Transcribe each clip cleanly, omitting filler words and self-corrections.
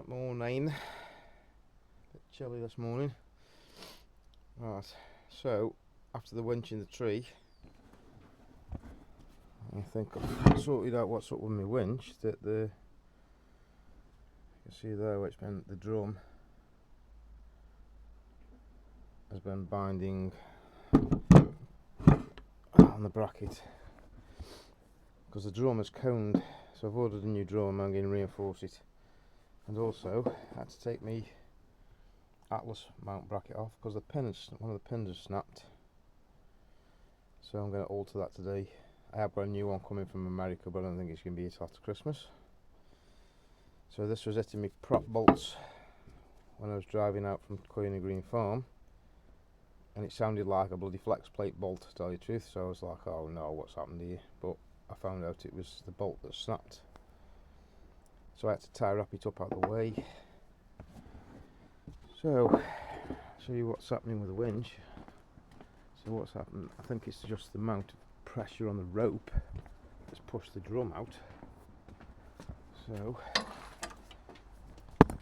Right, morning. Bit chilly this morning. Right, so after the winch in the tree, I think I've sorted out what's up with my winch. That you can see there, which been the drum has been binding on the bracket because the drum is coned. So I've ordered a new drum. I'm going to reinforce it, and also I had to take me Atlas mount bracket off because one of the pins has snapped. So I'm going to alter that today. I have got a new one coming from America, but I don't think it's going to be here after Christmas. So this was hitting me prop bolts when I was driving out from Queen Green Farm, and it sounded like a bloody flex plate bolt, to tell you the truth. So I was like, oh no, what's happened here? But I found out it was the bolt that snapped. So I had to tie wrap it up out of the way. So I'll show you what's happening with the winch. So what's happened, I think it's just the amount of pressure on the rope that's pushed the drum out. So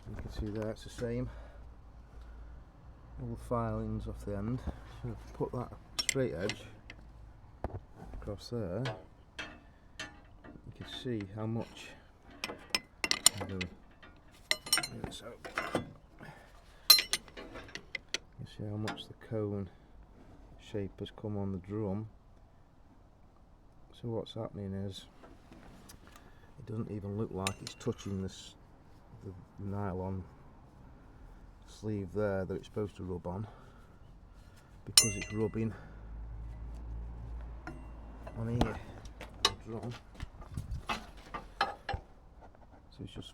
you can see there it's the same. All the filings off the end. So I've put that straight edge across there. You can see how much. So you see how much the cone shape has come on the drum. So what's happening is it doesn't even look like it's touching the nylon sleeve there that it's supposed to rub on, because it's rubbing on here, the drum. So it's just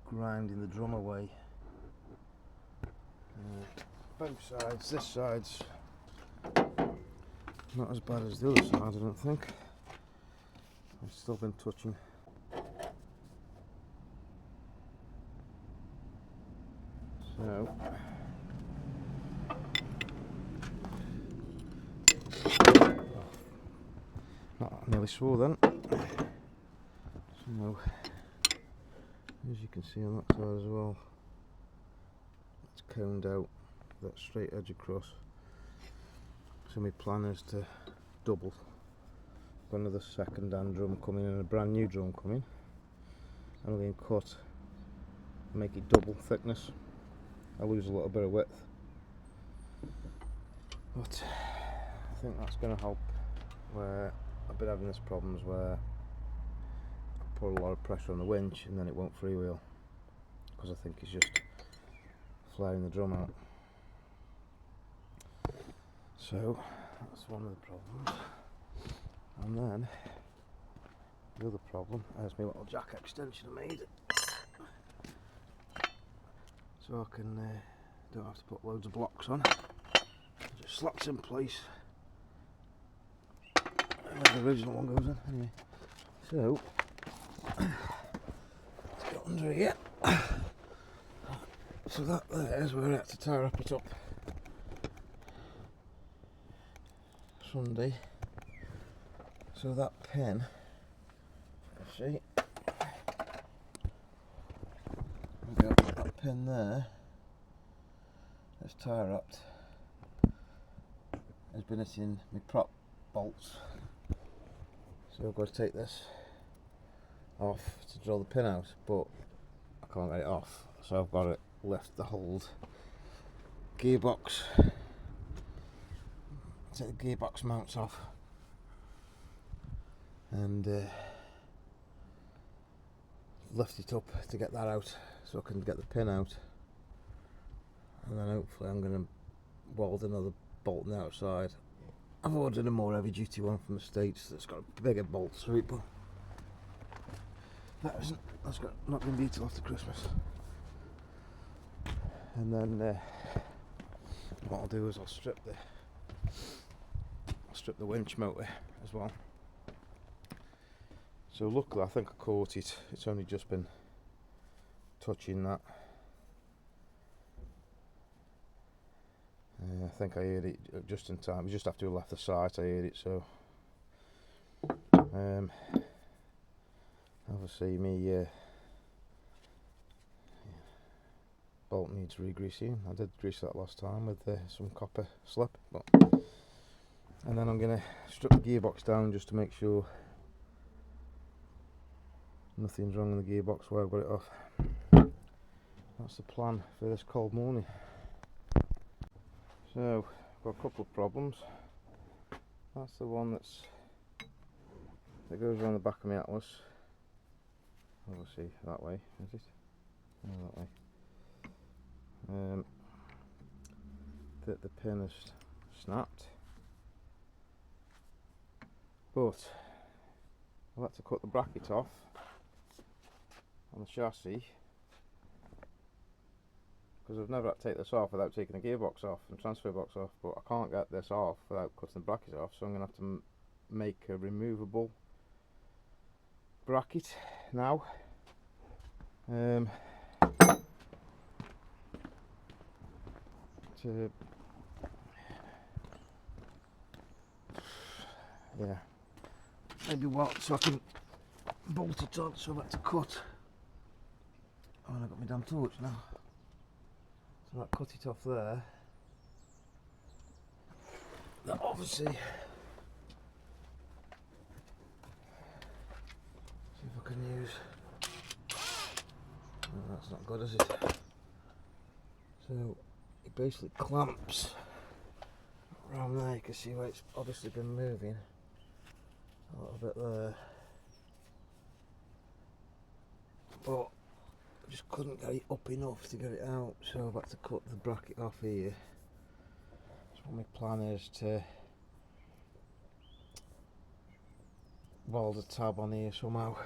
grinding the drum away. Both sides. This side's not as bad as the other side, I don't think. I've still been touching. So I nearly swore then. So as you can see on that side as well, it's coned out that straight edge across. So my plan is to double. Got another second hand drum coming and a brand new drum coming. I'm going to cut and make it double thickness. I lose a little bit of width, but I think that's going to help. Where I've been having this problems where I put a lot of pressure on the winch and then it won't freewheel because I think it's just flaring the drum out. So that's one of the problems. And then the other problem is my little jack extension I made, so I can don't have to put loads of blocks on. It just slaps in place where the original one goes in. Anyway, so let's get under here. So that there is where I had to tie wrap it up Sunday. So that pin, see, we've got that pin there, that's tie wrapped, has been hitting my prop bolts. So I've got to take this off to draw the pin out, but I can't get it off, so I've got to lift the hold gearbox, take the gearbox mounts off, and lift it up to get that out so I can get the pin out, and then hopefully I'm going to weld another bolt on the outside. I've ordered a more heavy duty one from the States that's got a bigger bolt through it, but that's not going to be till after Christmas. And then what I'll do is I'll strip the winch motor as well. So luckily I think I caught it. It's only just been touching that. I think I heard it just in time. Just after we left the site I heard it. So obviously me bolt needs re-greasing. I did grease that last time with some copper slip, but and then I'm going to strip the gearbox down just to make sure nothing's wrong with the gearbox where I've got it off. That's the plan for this cold morning. So I've got a couple of problems. That's the one that goes around the back of my Atlas. Obviously that way, is it? No, that way. That the pin has snapped, but I've had to cut the bracket off on the chassis because I've never had to take this off without taking the gearbox off and transfer box off, but I can't get this off without cutting the bracket off, so I'm going to have to make a removable bracket now. Yeah, maybe what, so I can bolt it on, so I've had to cut. Oh, and I've got my damn torch now. So I cut it off there. That obviously, see if I can use, oh, that's not good, is it? So it basically clamps around there. You can see where it's obviously been moving a little bit there, but I just couldn't get it up enough to get it out, so I've had to cut the bracket off here. So my plan is to weld a tab on here somehow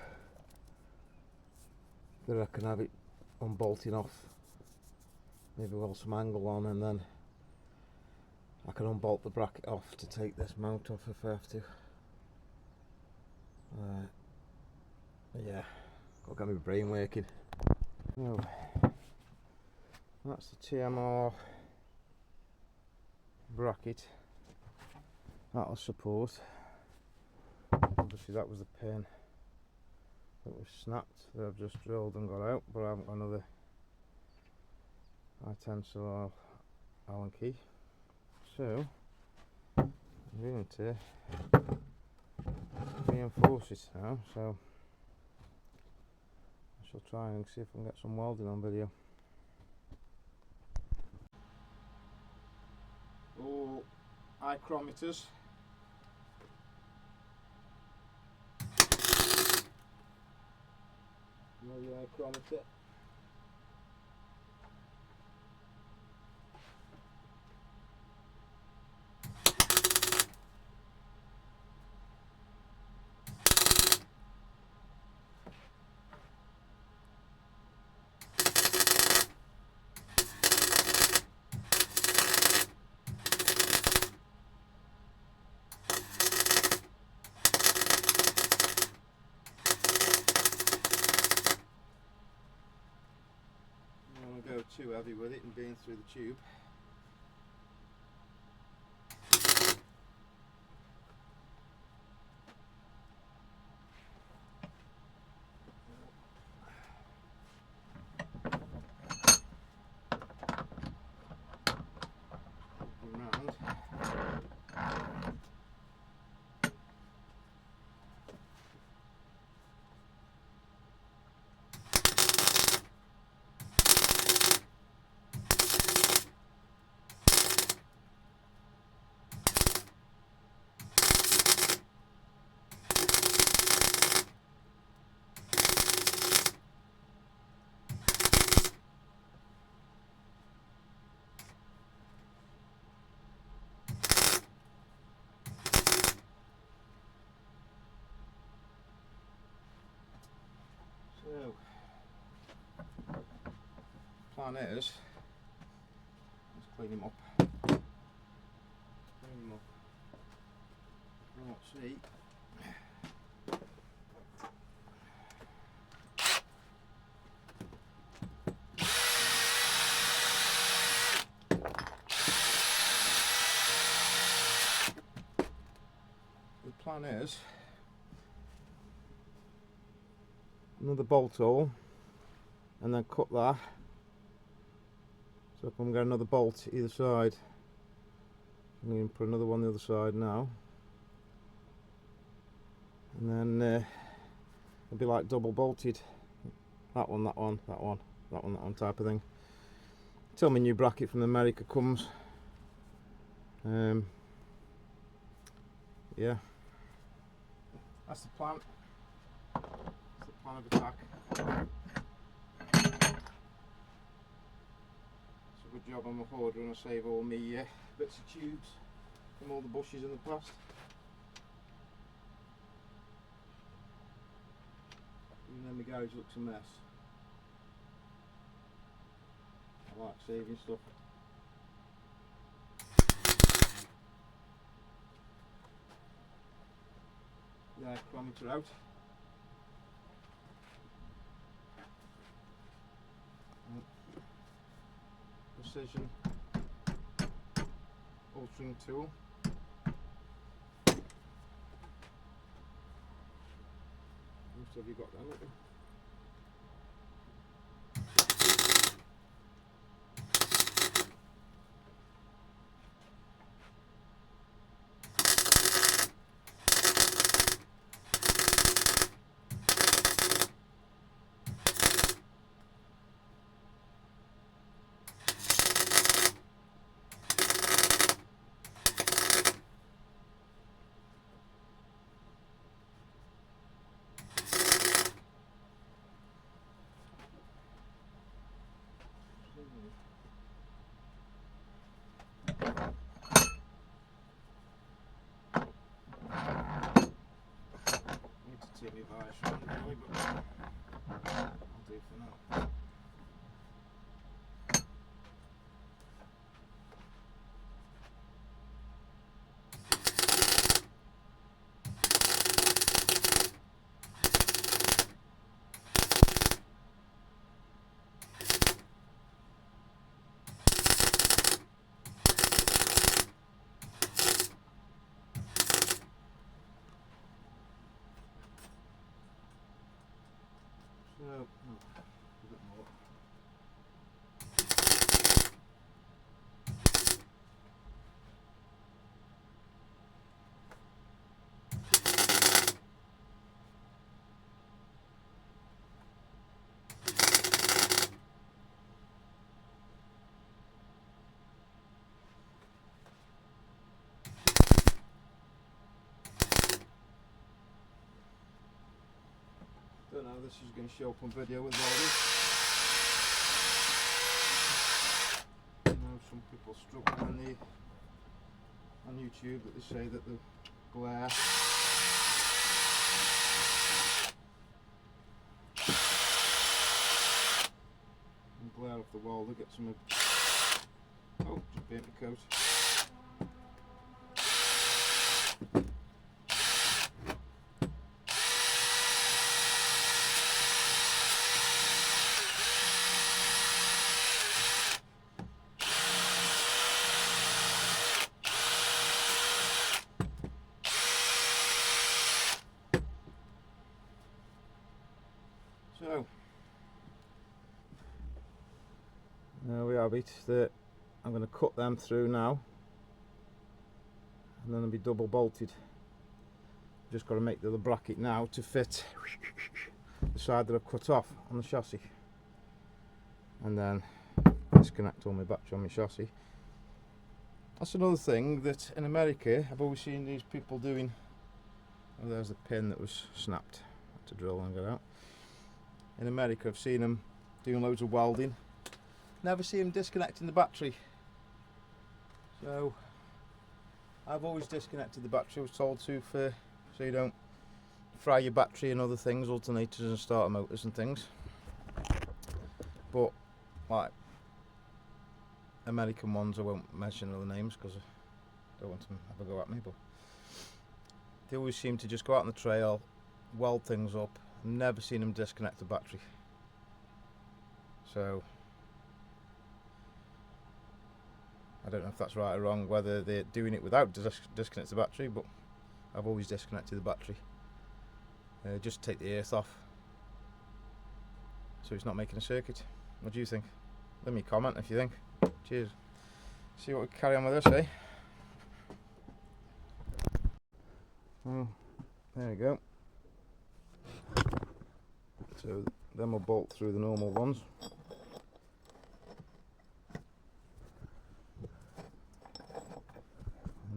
that I can have it unbolting off, maybe weld some angle on, and then I can unbolt the bracket off to take this mount off if I have to. Yeah, got to get my brain working. Oh, that's the TMR bracket. That'll support. Obviously that was the pin that was snapped that I've just drilled and got out, but I haven't got another I-10 or Allen key. So I'm going to reinforce it now, so I shall try and see if I can get some welding on video. All ichrometers. Another ichrometer. Go too heavy with it and being through the tube. Around. So, plan is, let's clean him up. Right, see. The plan is another bolt hole and then cut that So I'm going to get another bolt either side. I'm going to put another one on the other side now, and then it'll be like double bolted. That one, that one, that one, that one, that one type of thing. Till my new bracket from America comes. Yeah, that's the plan. That's the plan of attack. It's a good job I'm a hoarder and I save all my bits of tubes from all the bushes in the past. Even though my garage looks a mess, I like saving stuff. The air chrometer out. Precision altering tool. Most have you got that, haven't you? Take me by a shot really, but I'll do for now. So, a bit more. Don't know, this is going to show up on video with welding. You know, some people struggle on YouTube that they say that the glare off the welder gets some. Oh, just burnt my coat. So, there we have it. I'm going to cut them through now, and then they'll be double bolted. Just got to make the other bracket now to fit the side that I've cut off on the chassis, and then disconnect all my battery on my chassis. That's another thing that in America I've always seen these people doing. Oh, there's the pin that was snapped. I had to drill and get out. In America I've seen them doing loads of welding. Never see them disconnecting the battery. So I've always disconnected the battery. I was told to, so you don't fry your battery and other things, alternators and starter motors and things. But like American ones, I won't mention other names because I don't want them to have a go at me, but they always seem to just go out on the trail, weld things up. I've never seen them disconnect the battery. So I don't know if that's right or wrong, whether they're doing it without disconnect the battery, but I've always disconnected the battery. Just take the earth off so it's not making a circuit. What do you think? Leave me a comment if you think. Cheers. See what we carry on with this, eh? Well, there we go. So then we'll bolt through the normal ones.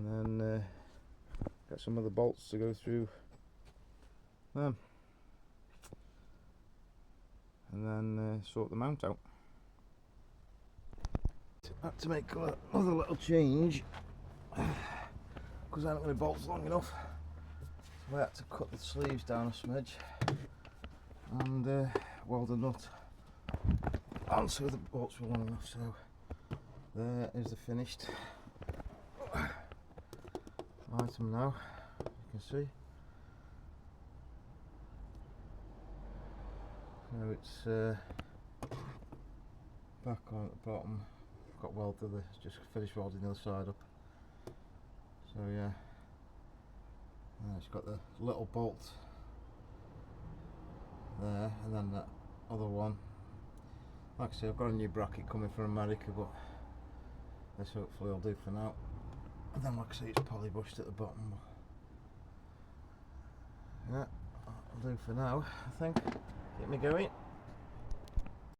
And then get some other bolts to go through them. And then sort the mount out. Had to make another little change because I haven't got any bolts long enough. So I had to cut the sleeves down a smidge and weld the nut on so the bolts were long enough. So there is the finished item now, you can see. So it's back on at the bottom. Got welded just finished welding the other side up. So yeah, and it's got the little bolt there, and then that other one. Like I say, I've got a new bracket coming from America, but this hopefully will do for now. And then like I say, it's polybushed at the bottom. Yeah, that'll do for now, I think. Keep me going.